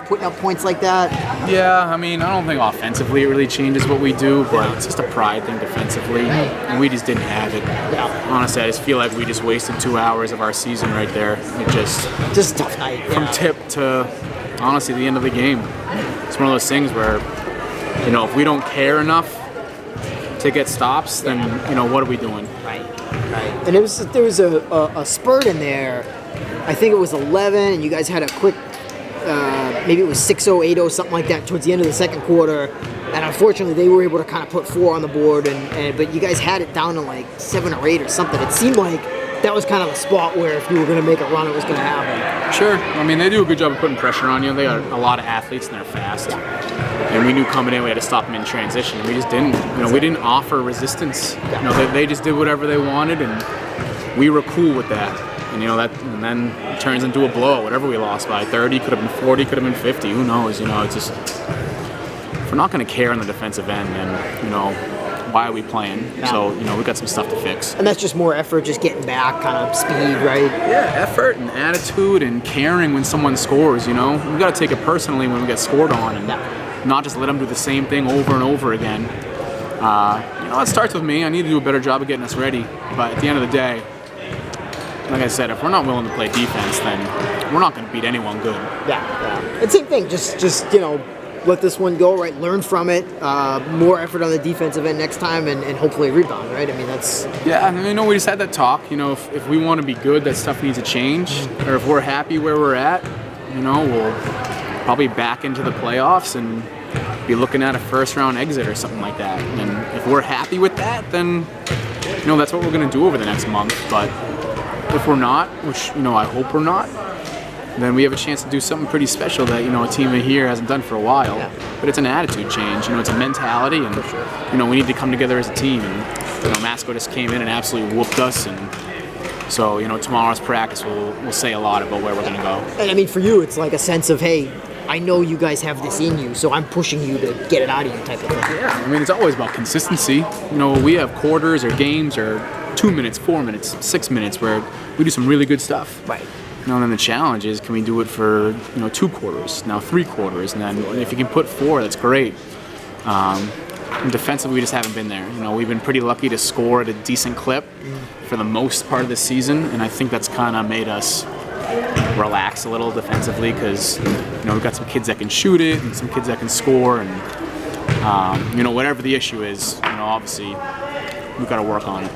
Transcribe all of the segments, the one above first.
putting up points like that? Yeah, I mean, I don't think offensively it really changes what we do, but it's just a pride thing defensively, and we just didn't have it. Yeah. Honestly, I just feel like we just wasted 2 hours of our season right there. It just a tough night. from tip to honestly the end of the game. It's one of those things where, if we don't care enough to get stops, then what are we doing? Right. And there was a spurt in there. I think it was 11, and you guys had a quick, maybe it was 6-0, 8-0, something like that, towards the end of the second quarter. And unfortunately, they were able to kind of put 4 on the board, but you guys had it down to like 7 or 8 or something. It seemed like that was kind of the spot where if you were going to make a run, it was going to happen. Sure. I mean, they do a good job of putting pressure on you. They got a lot of athletes, and they're fast. And we knew coming in we had to stop them in transition. We just didn't. We didn't offer resistance. They just did whatever they wanted, and we were cool with that. And then it turns into a blow. Whatever we lost by 30, could have been 40, could have been 50. Who knows? It's just if we're not going to care on the defensive end, then why are we playing? Yeah. So we got some stuff to fix. And that's just more effort, just getting back, kind of speed, right? Yeah, effort and attitude and caring when someone scores. We got to take it personally when we get scored on, and not just let them do the same thing over and over again. It starts with me. I need to do a better job of getting us ready. But at the end of the day, like I said, if we're not willing to play defense, then we're not going to beat anyone good. Yeah. And same thing, just let this one go, right? Learn from it. More effort on the defensive end next time, and hopefully rebound, right? I mean, that's... Yeah, we just had that talk. If we want to be good, that stuff needs to change. Or if we're happy where we're at, we'll probably back into the playoffs and be looking at a first-round exit or something like that. And if we're happy with that, then, that's what we're going to do over the next month. But if we're not, which, I hope we're not, then we have a chance to do something pretty special that, a team here hasn't done for a while. Yeah. But it's an attitude change, it's a mentality, and, we need to come together as a team. And, Masco just came in and absolutely whooped us, and so, tomorrow's practice will say a lot about where we're going to go. And, I mean, for you, it's like a sense of, hey, I know you guys have this in you, so I'm pushing you to get it out of you type of thing. Yeah, I mean, it's always about consistency. We have quarters or games or 2 minutes, 4 minutes, 6 minutes where we do some really good stuff. Right. And then the challenge is, can we do it for 2 quarters, now 3 quarters, and then if you can put 4, that's great. And defensively, we just haven't been there. We've been pretty lucky to score at a decent clip for the most part of the season, and I think that's kind of made us relax a little defensively because we've got some kids that can shoot it and some kids that can score, and whatever the issue is, obviously we've got to work on it.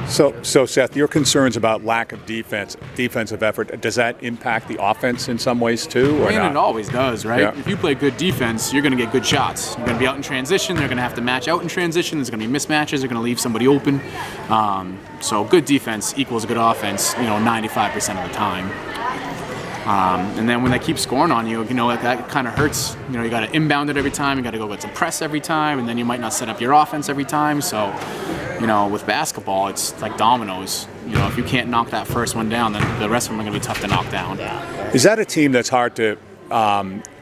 So Seth, your concerns about lack of defensive effort, does that impact the offense in some ways too, or not? It always does, right? Yeah. If you play good defense, you're going to get good shots. You're going to be out in transition. They're going to have to match out in transition. There's going to be mismatches. They're going to leave somebody open. So good defense equals good offense, 95% of the time. And then when they keep scoring on you, that kind of hurts. You got to inbound it every time. You got to go get some press every time, and then you might not set up your offense every time. So, with basketball, it's like dominoes. If you can't knock that first one down, then the rest of them are going to be tough to knock down. Is that a team that's hard to,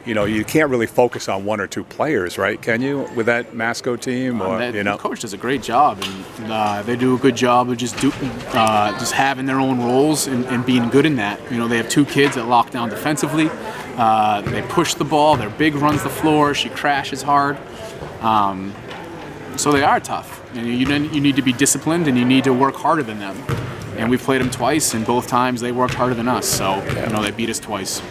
you can't really focus on 1 or 2 players, right? Can you with that Masco team? The coach does a great job, and they do a good job of just having their own roles and being good in that. They have 2 kids that lock down defensively. They push the ball. Their big runs the floor. She crashes hard. So they are tough. And you need to be disciplined, and you need to work harder than them. And we played them twice, and both times they worked harder than us. So they beat us twice.